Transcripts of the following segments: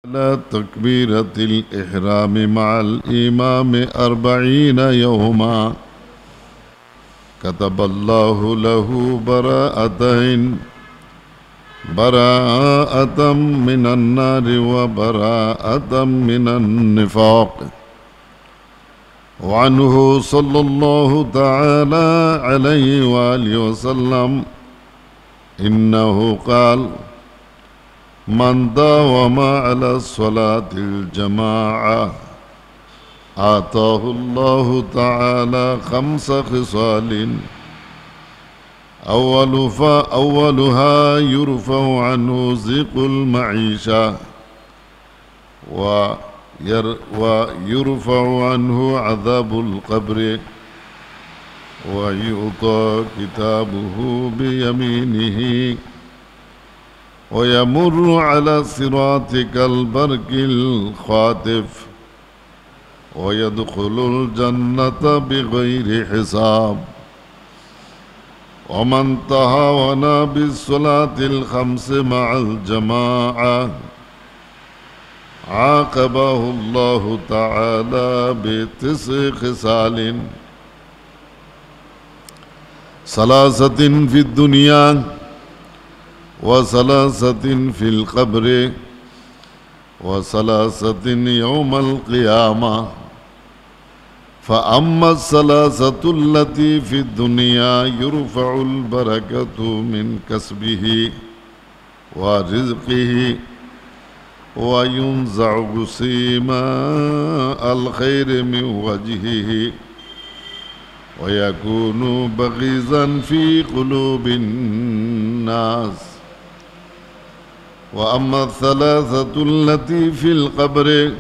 على تكبيرة الإحرام مع الإمام 40 يوما كتب الله له براءة من النار وبراءة من النفاق. وعنه صلى الله تعالى عليه وآله وسلم إنه قال: من داوم على الصلاة الجماعة آتاه الله تعالى 5 خصال أولها يرفع عنه ضيق المعيشة ويرفع عنه عذاب القبر ويعطى كتابه بيمينه ويمر على صراط كالبرق الخاطف ويدخل الجنة بغير حساب. ومن تهاون بالصلاة 5 مع الجماعة عاقبه الله تعالى ب9 خصال: 3 في الدنيا و3 في القبر و3 يوم القيامة. فأما 3 التي في الدنيا يرفع البركة من كسبه ورزقه وينزع سيما الخير من وجهه ويكون بغيضا في قلوب الناس. وأما 3 التي في القبر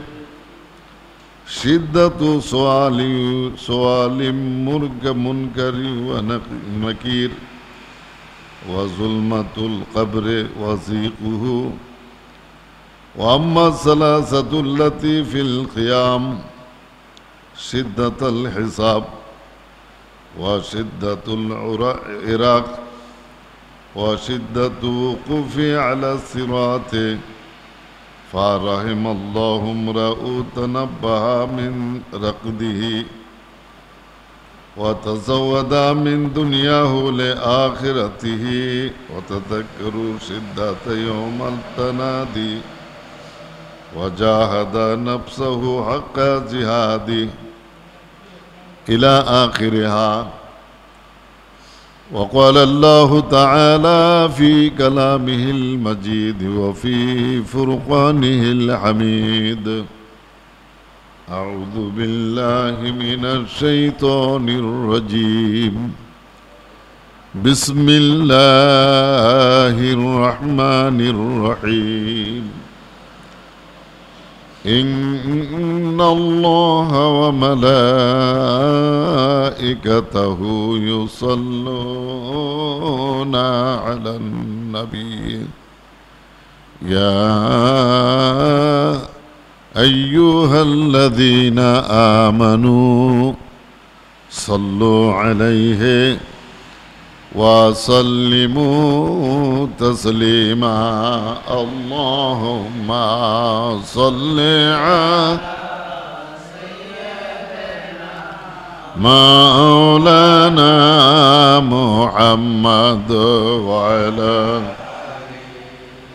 شدة سؤال منكر ونكير وظلمة القبر وضيقه. وأما 3 التي في القيام شدة الحساب وشدة العراق وشدة وقوف على الصراط. فرحم الله امرأ تنبه من رقده وتزود من دنياه لآخرته وتذكر شدة يوم التنادي وجاهد نفسه حق جهاده إلى آخرها. وقال الله تعالى في كلامه المجيد وفي فرقانه الحميد: أعوذ بالله من الشيطان الرجيم. بسم الله الرحمن الرحيم. إن الله وملائكته يصلون على النبي يا أيها الذين آمنوا صلوا عليه وسلموا تسليما. اللهم صل على مولانا محمد وعلى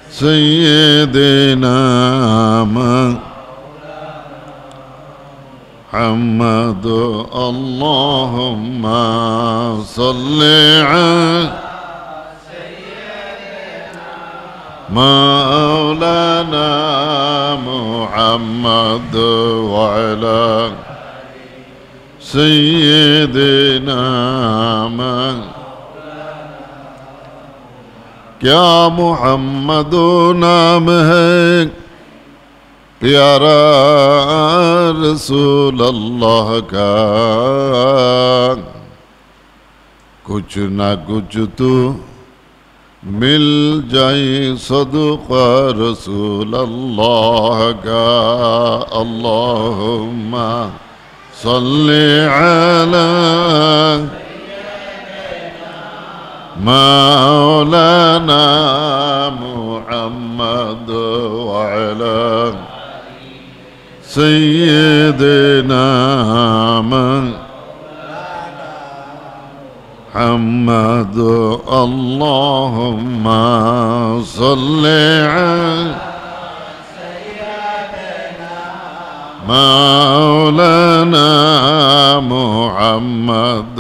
سيدنا محمد. اللهم صل على مولانا محمد وعلى سيدنا क्या मोहम्मद नाम है प्यारा रसूल अल्लाह का, कुछ ना कुछ तो मिल जाए सदका रसूल अल्लाह का। अल्लाहुम्मा सल्ली अला मौलाना محمد وعلى سيدنا محمد اللهم صل على مولانا محمد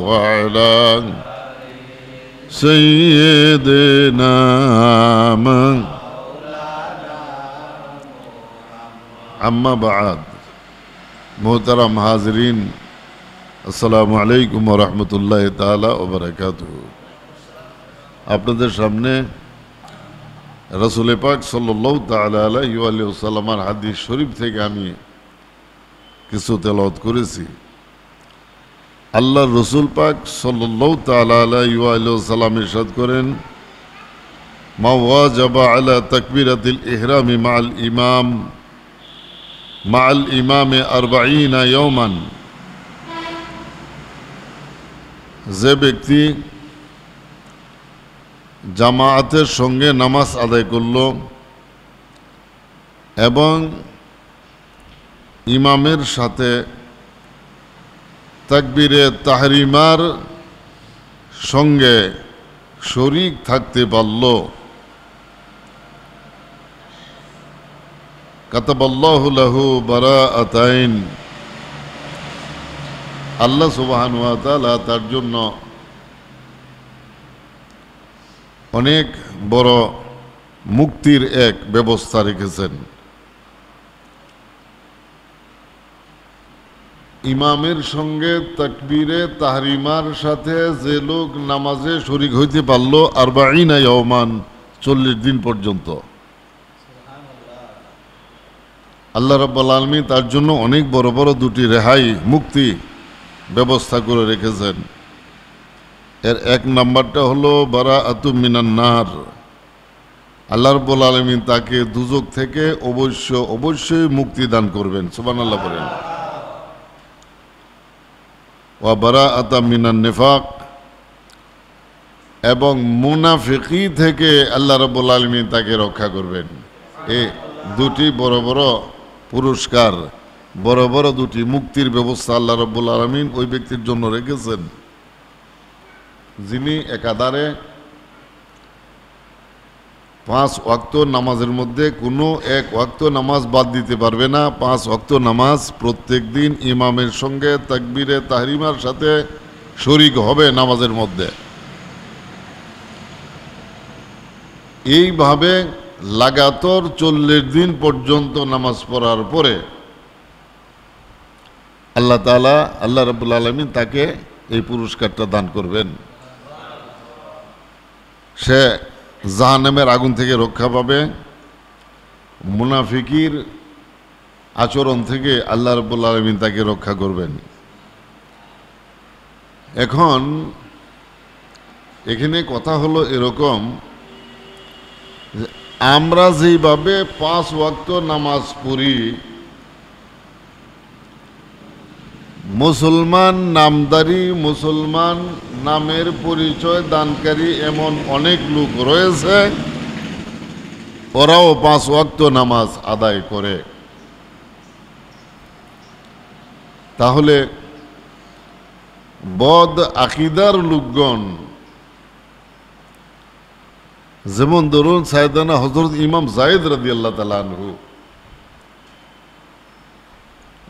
وعلى سيدنا أما بعد محترم حاضرین আসসালামু আলাইকুম ওয়া রাহমাতুল্লাহি তাআলা ওয়া বারাকাতুহু। আপনাদের সামনে রাসূল পাক সাল্লাল্লাহু তাআলা আলাইহি ওয়া সাল্লামের হাদিস শরীফ থেকে আমি কিছু তেলাওয়াত করেছি। আল্লাহর রাসূল পাক সাল্লাল্লাহু তাআলা আলাইহি ওয়া সাল্লাম ইরশাদ করেন, মা ওয়াজাবা আলা তাকবীরাতিল ইহরামি মা'আল ইমামে 40 ইয়াওমান, যে ব্যক্তি জামায়াতের সঙ্গে নামাজ আদায় করল এবং ইমামের সাথে তাকবীরে তাহরিমার সঙ্গে শরীক থাকতে পারল, কাতাবাল্লাহু লাহু বারাআতাইন, আল্লাহ সুবহানাহু ওয়া তাআলা তার জন্য অনেক বড় মুক্তির এক ব্যবস্থা রেখেছেন। ইমামের সঙ্গে তাকবীরে তাহরিমার সাথে যে লোক নামাজে শরীক হইতে পারল 40 ইয়াওমান, 40 দিন পর্যন্ত, আল্লাহ রাব্বুল আলামিন তার জন্য অনেক বড় বড় দুটি রেহাই মুক্তি ব্যবস্থা করে রেখেছেন। এর এক নাম্বারটা হলো বারাআতু মিনান নার, আল্লাহ রাব্বুল আলামিন তাকে দুজক থেকে অবশ্যই মুক্তি দান করবেন, সুবহানাল্লাহ বলেন। ওয়া বারাআতা মিনান নিফাক, এবং মুনাফিকি থেকে আল্লাহ রাব্বুল আলামিন তাকে রক্ষা করবেন। এই দুটি বড় বড় পুরস্কার, বড় বড় দুটি মুক্তির ব্যবস্থা আল্লাহ রাব্বুল আলামিন ওই ব্যক্তির জন্য রেখেছেন যিনি একাধারে 5 ওয়াক্ত নামাজের মধ্যে কোনো এক ওয়াক্ত নামাজ বাদ দিতে পারবে না। 5 ওয়াক্ত নামাজ প্রত্যেক দিন ইমামের সঙ্গে তাকবীরে তাহরিমার সাথে শরীক হবে নামাজের মধ্যে। এইভাবে লাগাতার 40 দিন পর্যন্ত নামাজ পড়ার পরে আল্লাহ তাআলা, আল্লাহ রাব্বুল আলামিন তাকে এই পুরস্কারটা দান করবেন। সে জাহান্নামের আগুন থেকে রক্ষা পাবে, মুনাফিকির আচরণ থেকে আল্লাহ রাব্বুল আলামিন তাকে রক্ষা করবেন। এখন এখানে কথা হলো এরকম, আমরা যেভাবে 5 ওয়াক্ত নামাজ পড়ি, মুসলমান নামদারি, মুসলমান নামের পরিচয় দানকারী এমন অনেক লোক রয়েছে, ওরাও 5 ওয়াক্ত নামাজ আদায় করে। তাহলে বদ আকীদার লোকগণ, যেমন ধরুন সাইয়েদানা হযরত ইমাম যায়েদ রাদিয়াল্লাহু তাআলা আনহু,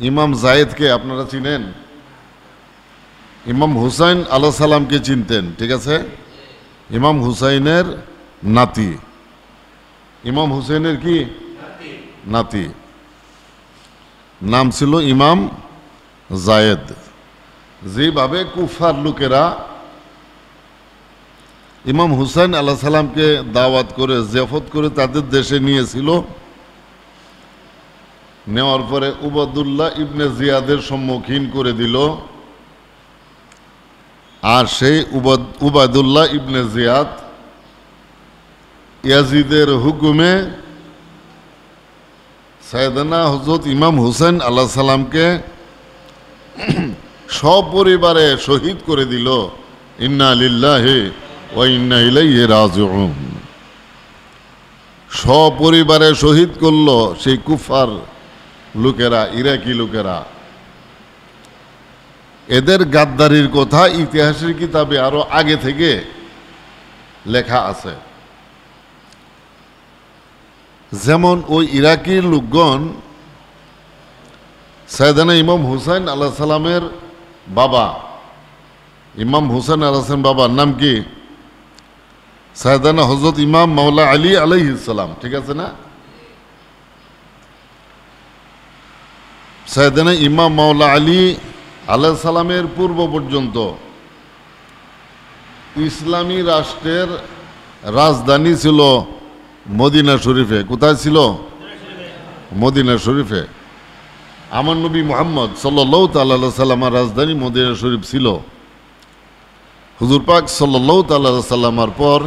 ইমাম যায়েদকে আপনারা চিনেন, ইমাম হুসাইন আলাইহিস সালামকে চিনতেন, ঠিক আছে? ইমাম হুসাইনের নাতি, ইমাম হুসাইনের কি নাতি, নাম ছিল ইমাম যায়েদ। যেভাবে কুফার লোকেরা ইমাম হুসাইন আলাইহিস সালামকে দাওয়াত করে জিয়াফত করে তাদের দেশে নিয়েছিল, নেওয়ার পরে উবাদুল্লাহ ইবনে জিয়াদের সম্মুখীন করে দিল, আর সেই উবাদুল্লাহ ইবনে জিয়াদ ইয়াজিদের হুকুমে সাইয়েদানা হযরত ইমাম হুসাইন আলাইহিস সালামকে সপরিবারে শহীদ করে দিল। ইন্না লিল্লাহি ওয়া ইন্না ইলাইহি রাজিউন। সপরিবারে শহীদ করল সেই কুফার লোকেরা, ইরাকি লোকেরা। এদের গাদ্দারির কথা ইতিহাসের কিতাবে আরো আগে থেকে লেখা আছে। যেমন ওই ইরাকি লোকগণ সাইয়েদানা ইমাম হুসাইন আলাইহিস সালামের বাবা, ইমাম হুসাইন আলাইহিস সালামের বাবার নাম কি? সাইয়েদানা হযরত ইমাম মাওলা আলী আলাইহিস সালাম, ঠিক আছে না? সাইয়েদানা ইমাম মাওলা আলী আলাইহিস সালামের পূর্ব পর্যন্ত ইসলামী রাষ্ট্রের রাজধানী ছিল মদিনা শরীফে। কোথায় ছিল? মদিনা শরীফে। আমার নবী মুহাম্মদ সাল্লাল্লাহু তাআলা আলাইহি সাল্লামের রাজধানী মদিনা শরীফ ছিল। হুজুর পাক সাল্লাল্লাহু তাআলা আলাইহি সাল্লামের পর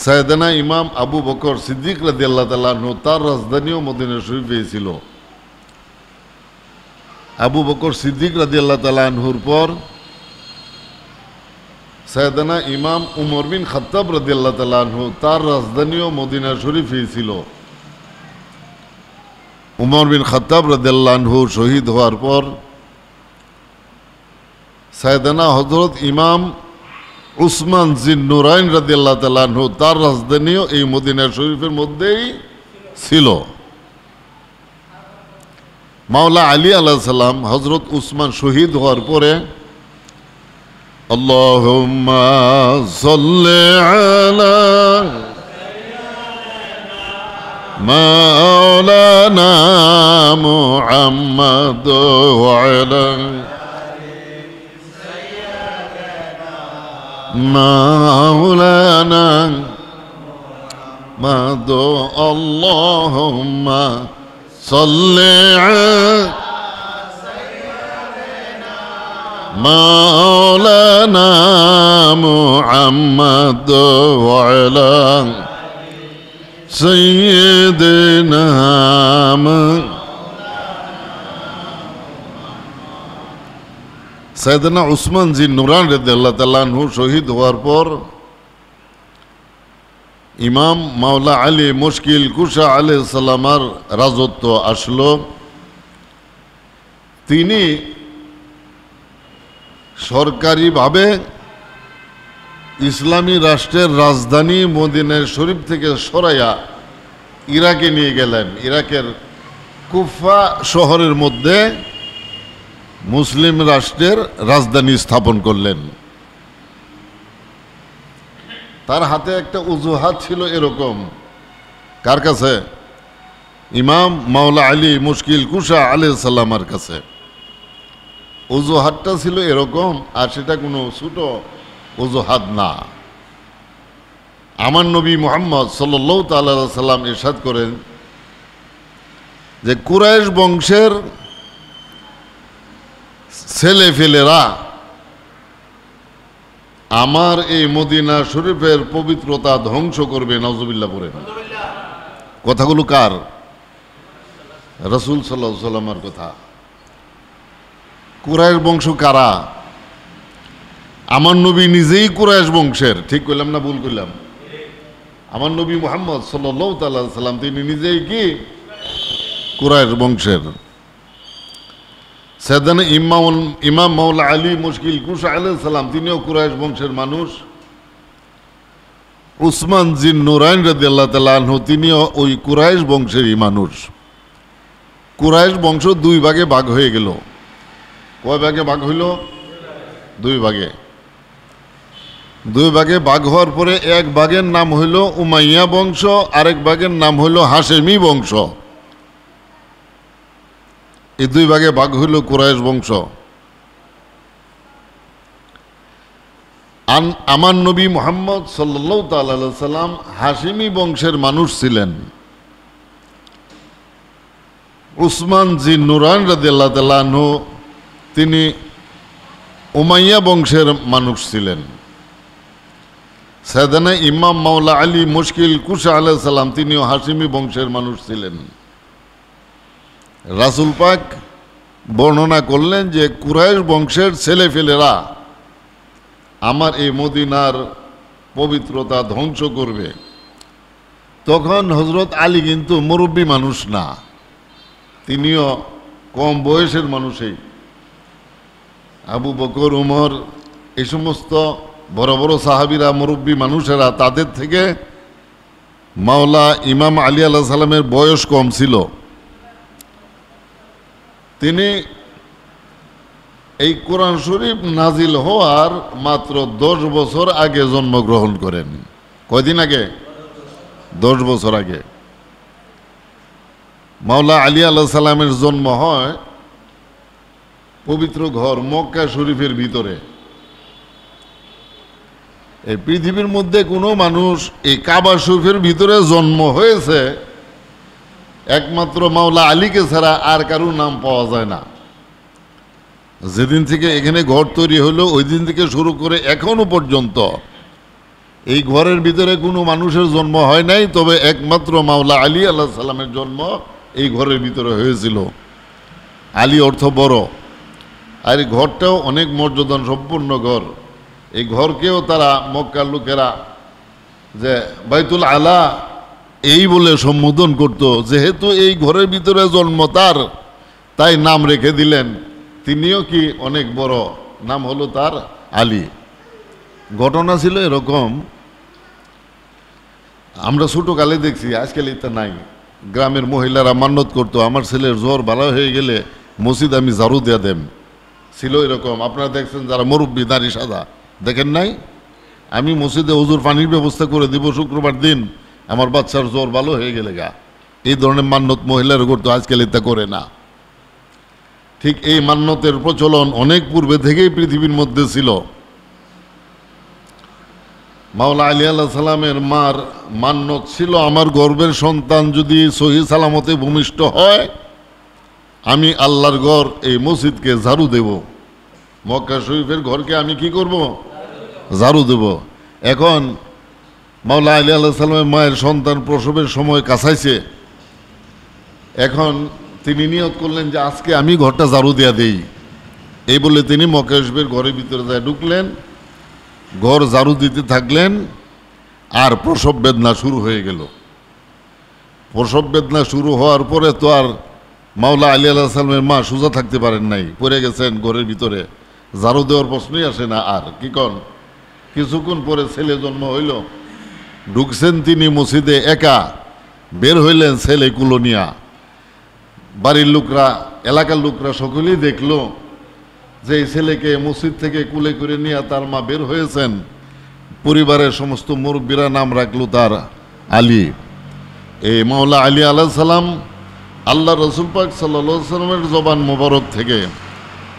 সাইয়েদানা ইমাম আবু বকর সিদ্দিক রাদিয়াল্লাহু তাআলা আনহু তার রাজধানীও মদিনা শরীফে ছিল। আবু বকর সিদ্দিক রাদিয়াল্লাহু তাআলা আনহুর পর সাইয়েদানা ইমাম উমর বিন খাত্তাব রাদিয়াল্লাহু তাআলা আনহু তার রাজধানীও মদিনা শরীফে ছিল। উমর বিন খাত্তাব রাদিয়াল্লাহু আনহু শহীদ হওয়ার পর সাইয়েদানা হযরত ইমাম উসমান জিন্নুরাইন রাদিয়াল্লাহু তাআলা আনহু তার রাজধানীও এই মদিনা শরীফের মধ্যেই ছিল। মাওলা আলী আলাইহিস সালাম হযরত উসমান শহীদ হওয়ার পরে আল্লাহুম্মা সাল্লি আলা মাওলানা মুহাম্মদ ওয়া আলা মাওলানা মাদু আল্লাহুম্মা সাল্লি আলা মাওলানা মুহাম্মদ ওয়া আলা সাইয়্যিদিনা সাইয়েদানা উসমান জিন্নুরাইন রাদিয়াল্লাহু তাআলা আনহু শহীদ হওয়ার পর ইমাম মাওলা আলী মুশকিল কুশা আলাইহিস সালামের রাজত্ব আসলো। তিনি সরকারিভাবে ইসলামী রাষ্ট্রের রাজধানী মদিনা শরীফ থেকে সরাইয়া ইরাকে নিয়ে গেলেন। ইরাকের কুফা শহরের মধ্যে মুসলিম রাষ্ট্রের রাজধানী স্থাপন করলেন। তার হাতে একটা অজুহাত ছিল এরকম, কার কাছে? ইমাম মাওলা আলী মুশকিল কুশা আলাইহিস সালামের কাছে। অজুহাতটা ছিল এরকম, আর সেটা কোনো ছোট অজুহাত না। আমার নবী মুহাম্মদ সাল্লাল্লাহু তাআলা আলাইহি সাল্লাম ইরশাদ করেন যে কুরাইশ বংশের ছেলে ফেলেরা আমার এই মদিনা শরীফের পবিত্রতা ধ্বংস করবে। নাউজুবিল্লাহ পড়ে। কথাগুলো কার? রাসূল সাল্লাল্লাহু আলাইহি সাল্লামের কথা। কুরাইশ বংশ কারা? আমার নবী নিজেই কুরাইশ বংশের। ঠিক কইলাম না ভুল কইলাম? আমার নবী মুহাম্মদ সাল্লাল্লাহু তাআলা আলাইহি সাল্লাম তিনি নিজেই কি কুরাইশ বংশের। সাইয়েদানা ইমাম মাওলা আলী মুশকিল কুশা আলাইহিস সালাম তিনিও কুরাইশ বংশের মানুষ। উসমান জিন্নুরাইন রাদিয়াল্লাহু তাআলা আনহু তিনিও ওই কুরাইশ বংশেরই মানুষ। কুরাইশ বংশ দুই ভাগে ভাগ হয়ে গেল। কয় ভাগে ভাগ হইল? দুই ভাগে। দুই ভাগে ভাগ হওয়ার পরে এক ভাগের নাম হইল উমাইয়া বংশ, আরেক ভাগের নাম হইল হাশেমি বংশ। এই দুই ভাগে ভাগ হইল কুরাইশ বংশ। আমার নবী মুহাম্মদ সাল্লাল্লাহু তাআলা আলাইহি সাল্লাম হাশেমি বংশের মানুষ ছিলেন। উসমান জিন্নুরাইন রাদিয়াল্লাহু তাআলা আনহু তিনি উমাইয়া বংশের মানুষ ছিলেন। সাইয়েদানা ইমাম মাওলা আলী মুশকিল কুশা আলাইহিস সালাম তিনিও হাশেমি বংশের মানুষ ছিলেন। রাসূল পাক বর্ণনা করলেন যে কুরাইশ বংশের ছেলেফেলেরা আমার এই মদিনার পবিত্রতা ধ্বংস করবে। তখন হজরত আলী কিন্তু মুরব্বী মানুষ না, তিনিও কম বয়সের মানুষই। আবু বকর, উমর, এই সমস্ত বড় বড় সাহাবীরা, মুরব্বী মানুষেরা, তাদের থেকে মাওলা ইমাম আলী আলাইহিস সালামের বয়স কম ছিল। তিনি এই কোরআন শরীফ নাজিল হওয়ার মাত্র 10 বছর আগে জন্মগ্রহণ করেন। কয়দিন আগে? 10 বছর আগে মাওলা আলী আলাইহিস সালামের জন্ম হয় পবিত্র ঘর মক্কা শরীফের ভিতরে। এই পৃথিবীর মধ্যে কোনো মানুষ এই কাবা শরীফের ভিতরে জন্ম হয়েছে একমাত্র মাওলা আলীকে ছাড়া আর কারো নাম পাওয়া যায় না। যেদিন থেকে এখানে ঘর তৈরি হলো ওই দিন থেকে শুরু করে এখনো পর্যন্ত এই ঘরের ভিতরে কোনো মানুষের জন্ম হয় নাই, তবে একমাত্র মাওলা আলী আলাইহিস সালামের জন্ম এই ঘরের ভিতরে হয়েছিল। আলী অর্থ বড়, আর এই ঘরটাও অনেক মর্যাদা সম্পূর্ণ ঘর। এই ঘরকেও তারা মক্কার লোকেরা যে বাইতুল আলা এই বলে সম্বোধন করত। যেহেতু এই ঘরের ভিতরে জন্ম তার, তাই নাম রেখে দিলেন। তিনিও কি অনেক বড়, নাম হলো তার আলী। ঘটনা ছিল এরকম, আমরা ছোটকালে দেখছি, আজকাল এটা নাই। গ্রামের মহিলারা মান্যত করতো, আমার ছেলের জ্বর ভালো হয়ে গেলে মসজিদ আমি ঝাড়ু দিয়ে দেব। ছিল এরকম, আপনারা দেখছেন যারা মুরব্বী দাড়ি সাদা, দেখেন নাই? আমি মসজিদে হুজুর পানির ব্যবস্থা করে দিব শুক্রবার দিন, আমার বাচ্চার জ্বর ভালো হয়ে গেলে গা। এই ধরনের মান্যত মহিলারা করতো, আজকাল এটা করে না। ঠিক এই মান্যতের প্রচলন অনেক পূর্বে থেকেই পৃথিবীর মধ্যে ছিল। মাওলা আলী আলাইহিস সালামের মার মান্যত ছিল, আমার গর্ভের সন্তান যদি সহি সালামতে ভূমিষ্ঠ হয়, আমি আল্লাহর ঘর এই মসজিদকে ঝাড়ু দেব, মক্কা শরীফের ঘরকে আমি কি করব? ঝাড়ু দেব। এখন মাওলা আলী আলাইহিস সালামের মায়ের সন্তান প্রসবের সময় কাছাইছে। এখন তিনি নিয়ত করলেন যে আজকে আমি ঘরটা ঝাড়ু দেয়া দেই। এই বলে তিনি মক্কা শরীফের ঘরের ভিতরে যায় ঢুকলেন, ঘর ঝাড়ু দিতে থাকলেন, আর প্রসব বেদনা শুরু হয়ে গেল। প্রসব বেদনা শুরু হওয়ার পরে তো আর মাওলা আলী আলাইহিস সালামের মা সোজা থাকতে পারেন নাই, পড়ে গেছেন ঘরের ভিতরে। ঝাড়ু দেওয়ার প্রশ্নই আসে না আর। কি কন? কিছুক্ষণ পরে ছেলে জন্ম হইল। ঢুকছেন তিনি মসজিদে একা, বের হইলেন ছেলে কুলো নিয়া। বাড়ির লোকরা, এলাকার লোকরা সকলেই দেখলো যে এই ছেলেকে মসজিদ থেকে কুলে করে নিয়ে তার মা বের হয়েছেন। পরিবারের সমস্ত মুরব্বীরা নাম রাখলো তার আলী। এই মাওলা আলী আলাইহিস সালাম আল্লাহ রসুল পাক সাল্লাল্লাহু আলাইহি সাল্লামের জবান মোবারক থেকে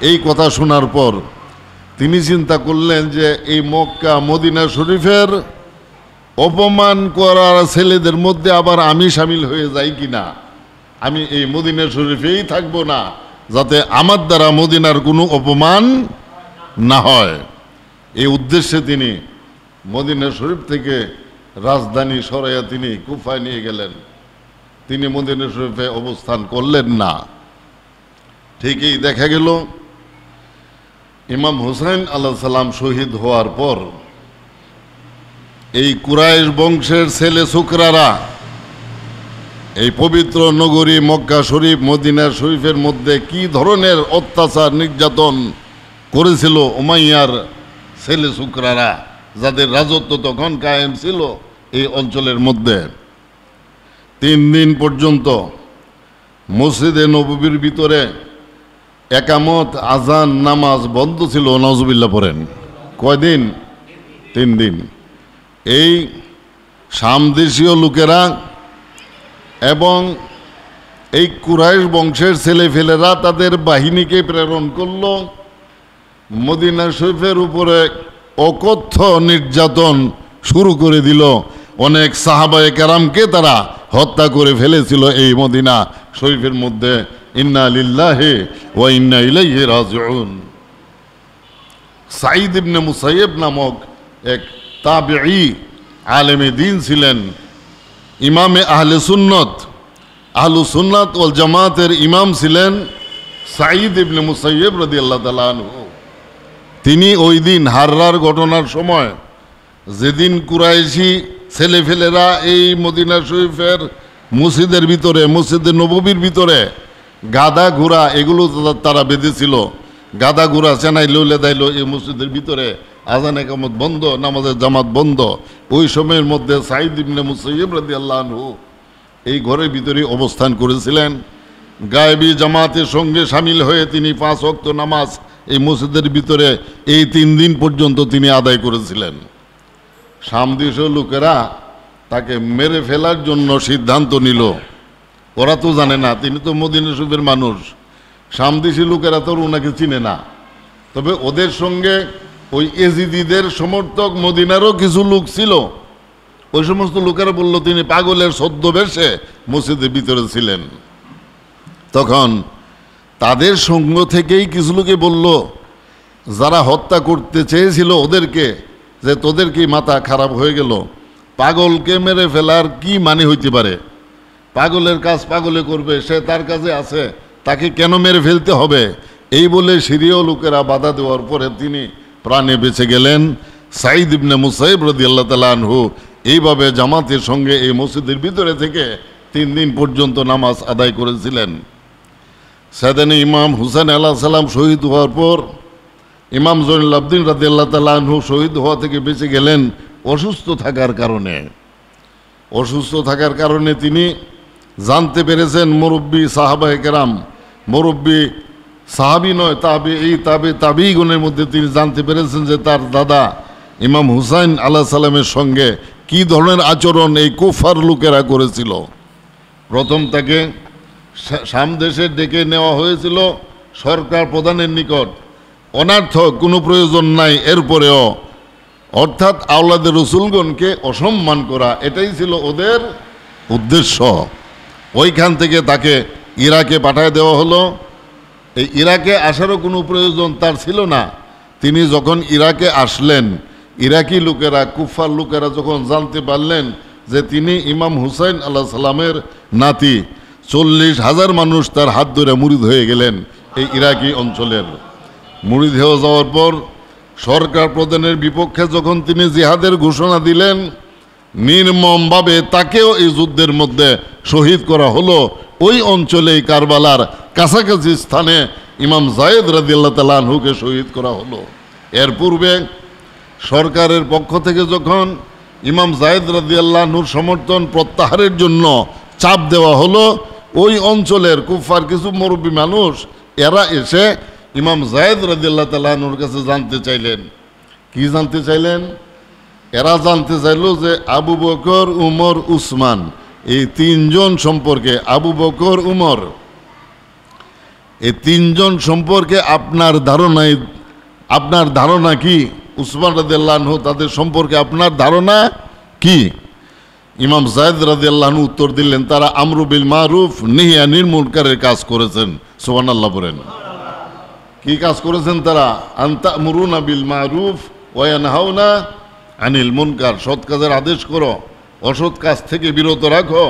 এই কথা শোনার পর তিনি চিন্তা করলেন যে এই মক্কা মদিনা শরীফের অপমান করার ছেলেদের মধ্যে আবার আমি শামিল হয়ে যাই কিনা। আমি এই মদিনা শরীফেই থাকবো না, যাতে আমার দ্বারা মদিনার কোনো অপমান না হয়। এই উদ্দেশ্যে তিনি মদিনা শরীফ থেকে রাজধানী সরাইয়া তিনি কুফায় নিয়ে গেলেন। তিনি মদিনা শরীফে অবস্থান করলেন না। ঠিকই দেখা গেল ইমাম হুসাইন আলাইহিস সালাম শহীদ হওয়ার পর এই কুরাইশ বংশের ছেলে ছোকরারা এই পবিত্র নগরী মক্কা শরীফ মদিনা শরীফের মধ্যে কি ধরনের অত্যাচার নির্যাতন করেছিল উমাইয়ার ছেলে ছোকরারা, যাদের রাজত্ব তখন কায়েম ছিল এই অঞ্চলের মধ্যে। 3 দিন পর্যন্ত মসজিদে নববীর ভিতরে একামত, আজান, নামাজ বন্ধ ছিল। নাউজুবিল্লাহ পড়েন। কয়দিন? 3 দিন। এই সামদেশীয় লোকেরা এবং এই কুরাইশ বংশের ছেলেফেলেরা তাদের বাহিনীকে প্রেরণ করল মদিনা শরীফের উপরে অকথ্য নির্যাতন শুরু করে দিল। অনেক সাহাবায়ে কেরামকে তারা হত্যা করে ফেলেছিল এই মদিনা শরীফের মধ্যে। ইন্না লিল্লাহি ওয়া ইন্না ইলাইহি রাজিউন। সাঈদ ইবনে মুসাইয়্যিব নামক এক তাবিঈ আলেমে দ্বীন ছিলেন, ইমামে আহলে সুন্নত, আহলুস সুন্নাত ওয়াল জামাতের ইমাম ছিলেন সাঈদ ইবনে মুসাইয়্যিব রাদিয়াল্লাহু তাআলা আনহু। তিনি ওই দিন হাররার ঘটনার সময়, যেদিন কুরাইশি ছেলেফেলেরা এই মদিনা শরীফের মসজিদের ভিতরে, মসজিদে নববীর ভিতরে গাদা ঘোড়া এগুলো তারা বেঁধেছিল। গাদা ঘোড়া চেনাই লইলে দাইল এই মসজিদের ভিতরে, আজান একামত বন্ধ, নামাজের জামাত বন্ধ। ওই সময়ের মধ্যে সাঈদ ইবনে মুসাইয়্যিব রাদিয়াল্লাহু আনহু এই ঘরের ভিতরে অবস্থান করেছিলেন। গায়েবী জামাতের সঙ্গে সামিল হয়ে তিনি 5 ওয়াক্ত নামাজ এই মসজিদের ভিতরে এই 3 দিন পর্যন্ত তিনি আদায় করেছিলেন। সামদেশীয় লোকেরা তাকে মেরে ফেলার জন্য সিদ্ধান্ত নিল। ওরা তো জানে না, তিনি তো মদিনা শরীফের মানুষ। সামদেশী লোকেরা তো ওনাকে চিনে না। তবে ওদের সঙ্গে ওই এজিদিদের সমর্থক মদিনারও কিছু লোক ছিল। ওই সমস্ত লোকেরা বলল তিনি পাগলের ছদ্মবেশে মসজিদের ভিতরে ছিলেন। তখন তাদের সঙ্গ থেকেই কিছু লোকে বলল, যারা হত্যা করতে চেয়েছিল ওদেরকে, যে তোদের কি মাথা খারাপ হয়ে গেল? পাগলকে মেরে ফেলার কি মানে হইতে পারে? পাগলের কাজ পাগলে করবে, সে তার কাজে আছে, তাকে কেন মেরে ফেলতে হবে? এই বলে সিরীয় লোকেরা বাধা দেওয়ার পরে তিনি প্রাণে বেঁচে গেলেন। সাঈদ ইবনে মুসাইয়্যিব রাদিয়াল্লাহু তাআলা আনহু এইভাবে জামাতের সঙ্গে এই মসজিদের ভিতরে থেকে 3 দিন পর্যন্ত নামাজ আদায় করেছিলেন। সেদিনে ইমাম হুসেন আলাইহিস সালাম শহীদ হওয়ার পর ইমাম জয়নুল আবদিন রাদিয়াল্লাহু তাআলা আনহু শহীদ হওয়া থেকে বেঁচে গেলেন অসুস্থ থাকার কারণে। অসুস্থ থাকার কারণে তিনি জানতে পেরেছেন মুরব্বী সাহাবায়ে কেরাম, মুরব্বী সাহাবী নয় তাবিঈগুনের মধ্যে তিনি জানতে পেরেছেন যে তার দাদা ইমাম হুসাইন আলাইহিস সালামের সঙ্গে কি ধরনের আচরণ এই কুফার লোকেরা করেছিল। প্রথম তাকে সামদেশে ডেকে নেওয়া হয়েছিল সরকার প্রধানের নিকট, অনার্থক কোনো প্রয়োজন নাই, এরপরেও অর্থাৎ আওলাদে রসুলগণকে অসম্মান করা, এটাই ছিল ওদের উদ্দেশ্য। ওইখান থেকে তাকে ইরাকে পাঠায় দেওয়া হলো। এই ইরাকে আসারও কোনো প্রয়োজন তার ছিল না। তিনি যখন ইরাকে আসলেন, ইরাকি লোকেরা, কুফার লোকেরা যখন জানতে পারলেন যে তিনি ইমাম হুসাইন আলাইহিস সালামের নাতি, 40,000 মানুষ তার হাত ধরে মুরিদ হয়ে গেলেন এই ইরাকি অঞ্চলের। মুরিদ হয়ে যাওয়ার পর সরকার প্রধানের বিপক্ষে যখন তিনি জিহাদের ঘোষণা দিলেন, নির্মমভাবে তাকেও এই যুদ্ধের মধ্যে শহীদ করা হলো। ওই অঞ্চলেই কারবালার কাছাকাছি স্থানে ইমাম যায়েদ রাদিয়াল্লাহু তাআলা আনহুকে শহীদ করা হলো। এর পূর্বে সরকারের পক্ষ থেকে যখন ইমাম যায়েদ রাদিয়াল্লাহু আনহুর সমর্থন প্রত্যাহারের জন্য চাপ দেওয়া হলো, ওই অঞ্চলের কুফার কিছু মুরব্বী মানুষ এরা এসে ইমাম যায়েদ রাদিয়াল্লাহু তাআলা আনহুর কাছে জানতে চাইলেন। কি জানতে চাইলেন? এরা জানতে চাইল যে আবু বকর, উমর, উসমান এই 3 জন সম্পর্কে, আবু বকর, উমর এই 3 জন সম্পর্কে আপনার ধারণা কি? উসমান রাদিয়াল্লাহু আনহু তাদের সম্পর্কে আপনার ধারণা কি? ইমাম যায়েদ রাদিয়াল্লাহু আনহু উত্তর দিলেন, তারা আমরু বিল মারুফ নাহি আনিল মুনকারের কাজ করেছেন। সুবহানাল্লাহ বলেন। কি কাজ করেছেন তারা? আনতা'মুরুনা বিল মারুফ ওয়া ইয়ানহাউনা আনিল মুনকার, সৎ কাজের আদেশ করো, অসৎ কাজ থেকে বিরত রাখো।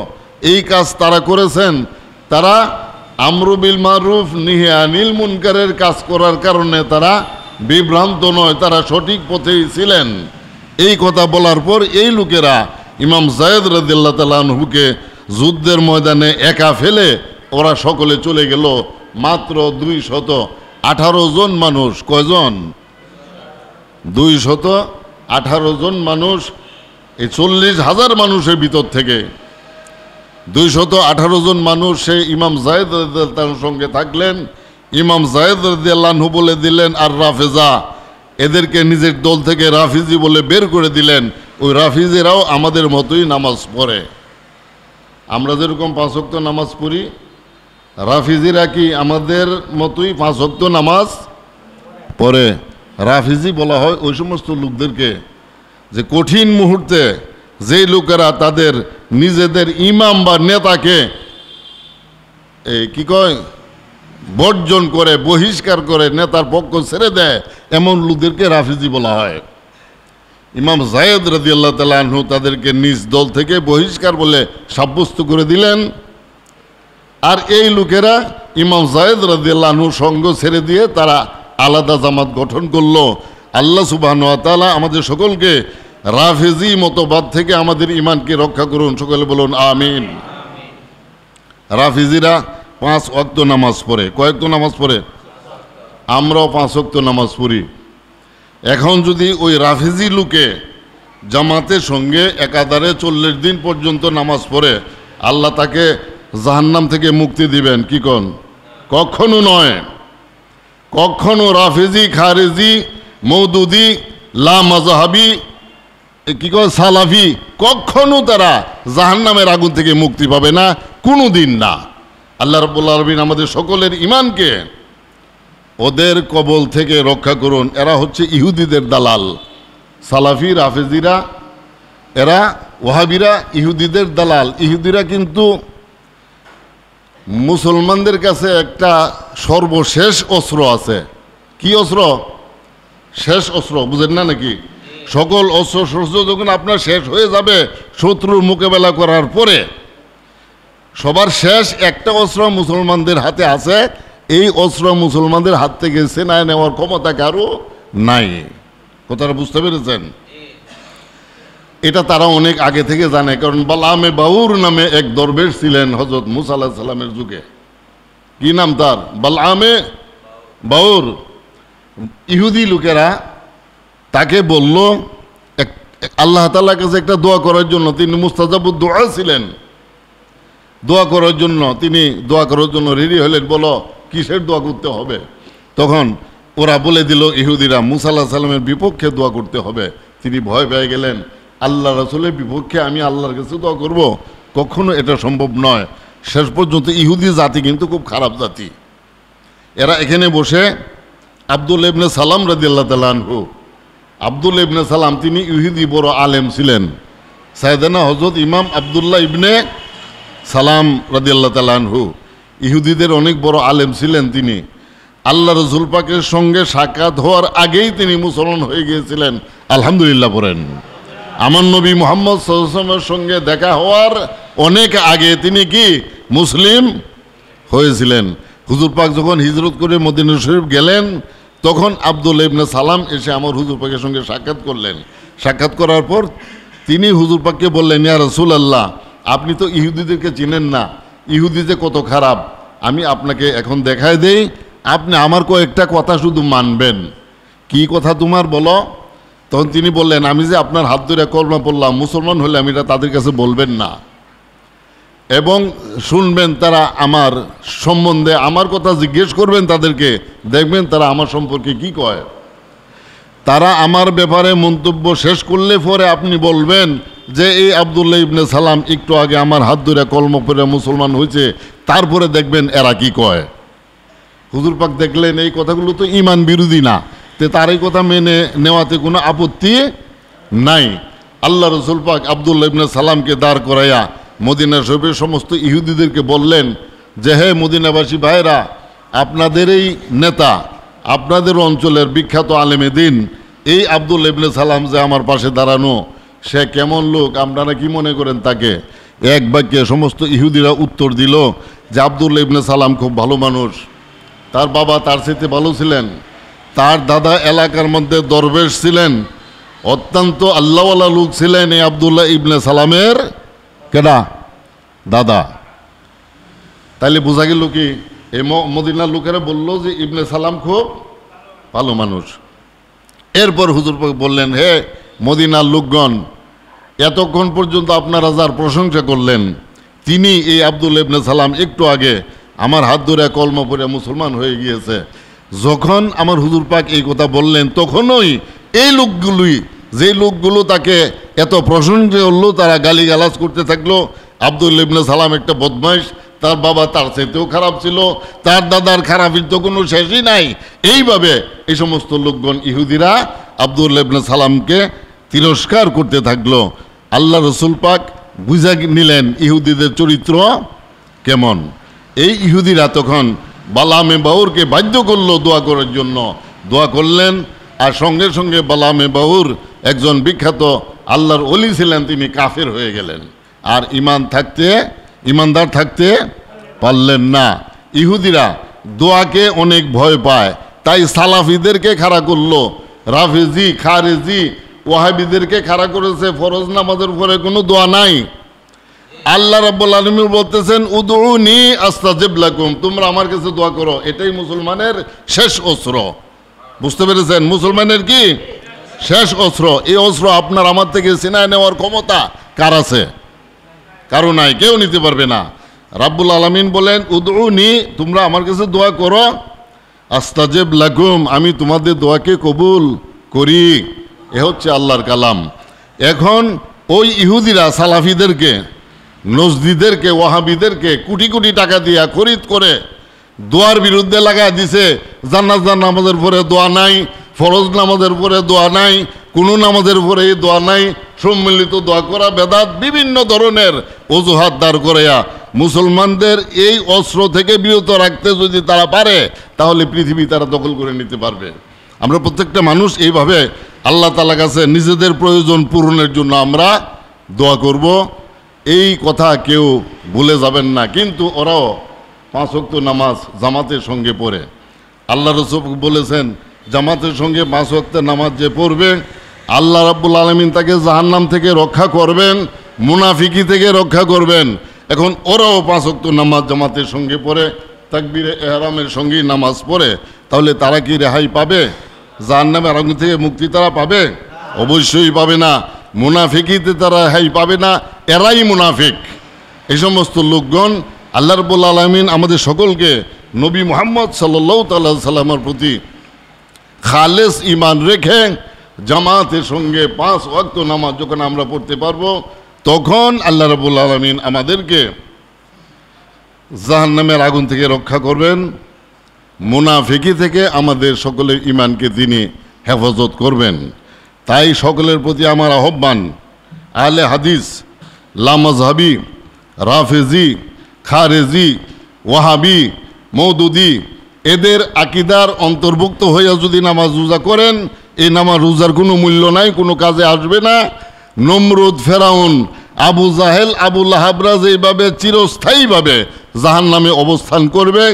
এই কাজ তারা করেছেন। তারা আমরু বিল মারুফ নাহি আনিল মুনকারের কাজ করার কারণে তারা বিভ্রান্ত নয়, তারা সঠিক পথেই ছিলেন। এই কথা বলার পর এই লোকেরা ইমাম যায়েদ রাদিয়াল্লাহু তাআলা আনহুকে যুদ্ধের ময়দানে একা ফেলে ওরা সকলে চলে গেল। মাত্র 218 জন মানুষ, কয়জন? 218 জন মানুষ এই 40,000 মানুষের ভিতর থেকে 218 জন মানুষ সেই ইমাম যায়েদ রাদিয়াল্লাহু তাআলার সঙ্গে থাকলেন। ইমাম যায়েদ রাদিয়াল্লাহু আনহু বলে দিলেন আর রাফেজা, এদেরকে নিজের দল থেকে রাফিজি বলে বের করে দিলেন। ওই রাফিজিরাও আমাদের মতোই নামাজ পড়ে। আমরা যেরকম 5 ওয়াক্ত নামাজ পড়ি, রাফিজিরা কি আমাদের মতোই 5 ওয়াক্ত নামাজ পড়ে। রাফিজি বলা হয় ওই সমস্ত লোকদেরকে যে কঠিন মুহূর্তে যেই লোকেরা তাদের নিজেদের ইমাম বা নেতাকে কি কয় বর্জন করে, বহিষ্কার করে, নেতার পক্ষ ছেড়ে দেয়, এমন লোকদেরকে রাফিজি বলা হয়। ইমাম যায়েদ রাদিয়াল্লাহু তাআলা আনহু তাদেরকে নিজ দল থেকে বহিষ্কার বলে সাব্যস্ত করে দিলেন। আর এই লোকেরা ইমাম যায়েদ রাদিয়াল্লাহু আনহুর সঙ্গ ছেড়ে দিয়ে তারা আলাদা জামাত গঠন করলো। আল্লাহ সুবহানাহু ওয়া তাআলা আমাদের সকলকে রাফেজি মতবাদ থেকে আমাদের ইমানকে রক্ষা করুন, সকলে বলুন আমিন। রাফেজিরা 5 ওয়াক্ত নামাজ পড়ে, কয়েক নামাজ পড়ে? আমরাও 5 ওয়াক্ত নামাজ পড়ি। এখন যদি ওই রাফেজি লোকে জামাতের সঙ্গে একাধারে 40 দিন পর্যন্ত নামাজ পড়ে, আল্লাহ তাকে জাহান্নাম থেকে মুক্তি দিবেন কি কোন? কখনো নয়। কখনো রাফেজি, খারেজি, মৌদুদি, লা মাজহাবি, কি কয়, সালাফি, কখনো তারা জাহান্নামের আগুন থেকে মুক্তি পাবে না, কোনো দিন না। আল্লাহ রাব্বুল আলামিন আমাদের সকলের ইমানকে ওদের কবল থেকে রক্ষা করুন। এরা হচ্ছে ইহুদিদের দালাল। সালাফি, রাফেজিরা, এরা ওয়াহাবিরা ইহুদিদের দালাল। ইহুদিরা কিন্তু মুসলমানদের কাছে একটা সর্বশেষ অস্ত্র আছে। কি অস্ত্র? শেষ অস্ত্র, বুঝেন না নাকি? সকল অস্ত্র শস্ত্র যখন আপনার শেষ হয়ে যাবে শত্রুর মোকাবেলা করার পরে, সবার শেষ একটা অস্ত্র মুসলমানদের হাতে আছে। এই অস্ত্র মুসলমানদের হাত থেকে সেনায় নেওয়ার ক্ষমতা কারো নাই। কথাটা বুঝতে পেরেছেন? এটা তারা অনেক আগে থেকে জানে, কারণ বালামে বাউর নামে এক দরবেশ ছিলেন হযরত মুসা আলাইহিস সালামের যুগে। কি নাম তার? বালামে বাউর। ইহুদি লোকেরা তাকে বলল আল্লাহ তাআলার কাছে একটা দোয়া করার জন্য। তিনি মুস্তাজাবুদ দুআ ছিলেন। দোয়া করার জন্য তিনি দোয়া করার জন্য রেডি হলেন। বলো কিসের দোয়া করতে হবে? তখন ওরা বলে দিল, ইহুদিরা, মুসা আলাইহিস সালামের বিপক্ষে দোয়া করতে হবে। তিনি ভয় পেয়ে গেলেন, আল্লাহ রাসূলের বিপক্ষে আমি আল্লাহর কাছে দোয়া করব? কখনো এটা সম্ভব নয়। শেষ পর্যন্ত ইহুদি জাতি কিন্তু খুব খারাপ জাতি। এরা এখানে বসে আব্দুল্লাহ ইবনে সালাম রাদিয়াল্লাহু তাআলা আনহু, আব্দুল্লাহ ইবনে সালাম তিনি ইহুদি বড় আলেম ছিলেন। সাইয়েদনা হযরত ইমাম আব্দুল্লাহ ইবনে সালাম রাদিয়াল্লাহু তাআলা আনহু ইহুদিদের অনেক বড় আলেম ছিলেন। তিনি আল্লাহ রাসূল পাকের সঙ্গে সাক্ষাৎ হওয়ার আগেই তিনি মুসলমান হয়ে গিয়েছিলেন। আলহামদুলিল্লাহ পড়েন। আমার নবী মুহাম্মদ সাল্লাল্লাহু আলাইহি ওয়াসাল্লামের সঙ্গে দেখা হওয়ার অনেক আগে তিনি কি মুসলিম হয়েছিলেন। হুজুর পাক যখন হিজরত করে মদিনা শরীফ গেলেন, তখন আব্দুল্লাহ ইবনে সালাম এসে আমার হুজুর পাকের সঙ্গে সাক্ষাৎ করলেন। সাক্ষাৎ করার পর তিনি হুজুর পাককে বললেন, ইয়া রাসূলুল্লাহ, আপনি তো ইহুদিদেরকে চিনেন না, ইহুদি যে কত খারাপ, আমি আপনাকে এখন দেখায় দেই, আপনি আমার কয়েকটা কথা শুধু মানবেন। কি কথা তোমার বলো? তখন তিনি বললেন, আমি যে আপনার হাত ধরে কলমা পড়লাম, মুসলমান হলে আমি এটা তাদের কাছে বলবেন না, এবং শুনবেন তারা আমার সম্বন্ধে আমার কথা জিজ্ঞেস করবেন তাদেরকে, দেখবেন তারা আমার সম্পর্কে কি কয়। তারা আমার ব্যাপারে মন্তব্য শেষ করলে পরে আপনি বলবেন যে এই আব্দুল্লাহ ইবনে সালাম একটু আগে আমার হাত ধরে কলমা পড়ে মুসলমান হয়েছে, তারপরে দেখবেন এরা কি কয়। হুজুর পাক দেখলেন এই কথাগুলো তো ঈমান বিরোধী না, তে তার এই কথা মেনে নেওয়াতে কোনো আপত্তি নাই। আল্লাহ রাসূল পাক আব্দুল্লাহ ইবনে সালামকে দাঁড় করাইয়া মদিনা শরীফের সমস্ত ইহুদিদেরকে বললেন যে, হে মদিনাবাসী ভাইরা, আপনাদের এই নেতা, আপনাদের অঞ্চলের বিখ্যাত আলেমে দিন এই আব্দুল্লাহ ইবনে সালাম যে আমার পাশে দাঁড়ানো, সে কেমন লোক, আপনারা কি মনে করেন তাকে? এক বাক্যে সমস্ত ইহুদিরা উত্তর দিল যে আব্দুল্লাহ ইবনে সালাম খুব ভালো মানুষ, তার বাবা তার সাথে ভালো ছিলেন, তার দাদা এলাকার মধ্যে দরবেশ ছিলেন, অত্যন্ত আল্লাহওয়ালা লোক ছিলেন এই আব্দুল্লাহ ইবনে সালামের কেডা দাদা। তাইলে বোঝা গেল কি, এই মদিনার লোকেরা বলল যে ইবনে সালাম খুব ভালো মানুষ। এরপর হুজুর পাক বললেন, হে মদিনার লোকগণ, এতক্ষণ পর্যন্ত আপনারা যার প্রশংসা করলেন, তিনি এই আব্দুল্লাহ ইবনে সালাম একটু আগে আমার হাত ধরে কলমা পড়ে মুসলমান হয়ে গিয়েছে। যখন আমার হুজুর পাক এই কথা বললেন, তখনই এই লোকগুলোই, যে লোকগুলো তাকে এত প্রশংসা করলো, তারা গালিগালাজ করতে থাকলো, আব্দুল্লাহ ইবনে সালাম একটা বদমাইশ, তার বাবা তার চাইতেও খারাপ ছিল, তার দাদার খারাপের তো কোনো শেষই নাই। এইভাবে এই সমস্ত লোকগণ ইহুদিরা আব্দুল্লাহ ইবনে সালামকে তিরস্কার করতে থাকলো। আল্লাহ রসুল পাক বুঝা নিলেন ইহুদিদের চরিত্র কেমন। এই ইহুদিরা তখন বালামে বাউরকে বাধ্য করলো দোয়া করার জন্য। দোয়া করলেন, আর সঙ্গে সঙ্গে বালামে বাউর একজন বিখ্যাত আল্লাহর ওলি ছিলেন, তিনি কাফের হয়ে গেলেন, আর ইমানদার থাকতে পারলেন না। ইহুদিরা দোয়াকে অনেক ভয় পায়, তাই সালাফিদেরকে খাড়া করলো, রাফেজি, খারেজি, ওয়াহাবিদেরকে খাড়া করেছে, ফরজ নামাজের উপরে কোনো দোয়া নাই। আল্লাহ রাব্বুল আলামিন বলতেছেন উদউনি আস্তাজিব লাকুম, তোমরা আমার কাছে দোয়া করো। এটাই মুসলমানের শেষ অস্ত্র। বুঝতে পেরেছেন? মুসলমানের কি শেষ অস্ত্র। এই অস্ত্র আপনার আমার থেকে ছিনায় নেওয়ার ক্ষমতা কার আছে? কারো নাই, কেউ নিতে পারবে না। রাব্বুল আলামিন বলেন উদউনি, তোমরা আমার কাছে দোয়া করো, আস্তাজিব লাকুম, আমি তোমাদের দোয়াকে কবুল করি। এ হচ্ছে আল্লাহর কালাম। এখন ওই ইহুদিরা সালাফিদেরকে, নজদিদেরকে, ওয়াহাবিদেরকে কোটি কোটি টাকা দিয়া খরিদ করে দোয়ার বিরুদ্ধে লাগা দিছে। জানাজার নামাজের পরে দোয়া নাই, ফরজ নামাজের পরে দোয়া নাই, কোনো নামাজের পরে দোয়া নাই, সম্মিলিত দোয়া করা বেদাত, বিভিন্ন ধরনের অজুহাত দাঁড় করাইয়া মুসলমানদের এই অস্ত্র থেকে বিরত রাখতে যদি তারা পারে, তাহলে পৃথিবী তারা দখল করে নিতে পারবে। আমরা প্রত্যেকটা মানুষ এইভাবে আল্লাহ তাআলার কাছে নিজেদের প্রয়োজন পূরণের জন্য আমরা দোয়া করব, এই কথা কেউ ভুলে যাবেন না। কিন্তু ওরাও 5 ওয়াক্ত নামাজ জামাতের সঙ্গে পড়ে। আল্লাহ রাসূল বলেছেন জামাতের সঙ্গে 5 ওয়াক্তের নামাজ যে পড়বে, আল্লাহ রাব্বুল আলামিন তাকে জাহান্নাম থেকে রক্ষা করবেন, মুনাফিকি থেকে রক্ষা করবেন। এখন ওরাও 5 ওয়াক্ত নামাজ জামাতের সঙ্গে পড়ে, তাকবীরে ইহরামের সঙ্গেই নামাজ পড়ে, তাহলে তারা কি রেহাই পাবে? জাহান্নামের আগুন থেকে মুক্তি তারা পাবে? অবশ্যই পাবে না। মুনাফিকিতে তারা রেহাই পাবে না, এরাই মুনাফিক। এই সমস্ত লোকগণ, আল্লাহ রাব্বুল আলামিন আমাদের সকলকে নবী মুহাম্মদ সাল্লাল্লাহু তাআলা সাল্লামের প্রতি খালেস ঈমান রেখে জামাতের সঙ্গে 5 ওয়াক্ত নামাজ যখন আমরা পড়তে পারবো, তখন আল্লাহ রাব্বুল আলামিন আমাদেরকে জাহান্নামের আগুন থেকে রক্ষা করবেন, মুনাফিকি থেকে আমাদের সকলের ঈমানকে তিনি হেফাজত করবেন। তাই সকলের প্রতি আমার আহ্বান, আহলে হাদিস, লামাজহাবি, রাফেজি, খারেজি, ওয়াহাবি, মওদুদি, এদের আকিদার অন্তর্ভুক্ত হইয়া যদি নামাজ রোজা করেন, এই নামাজ রোজার কোনো মূল্য নাই, কোনো কাজে আসবে না। নমরুদ, ফেরাউন, আবু জাহেল, আবু লাহাবরা যেইভাবে চিরস্থায়ীভাবে জাহান্নামে অবস্থান করবে,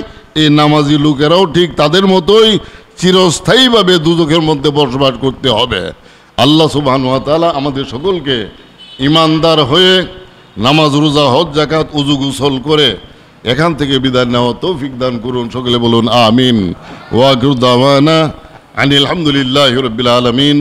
এই নামাজি লোকেরাও ঠিক তাদের মতোই চিরস্থায়ীভাবে দুজখের মধ্যে বসবাস করতে হবে। আল্লাহ সুবহানাহু ওয়া তাআলা আমাদের সকলকে ইমানদার হয়ে নামাজ, রোজা, হজ, যাকাত, উযু, গোসল করে এখান থেকে বিদায় নেওয়া তৌফিক দান করুন। সকলে বলুন আমিন। ওয়া আখিরু দাওয়ানা আনিল হামদুলিল্লাহি রাব্বিল আলামিন।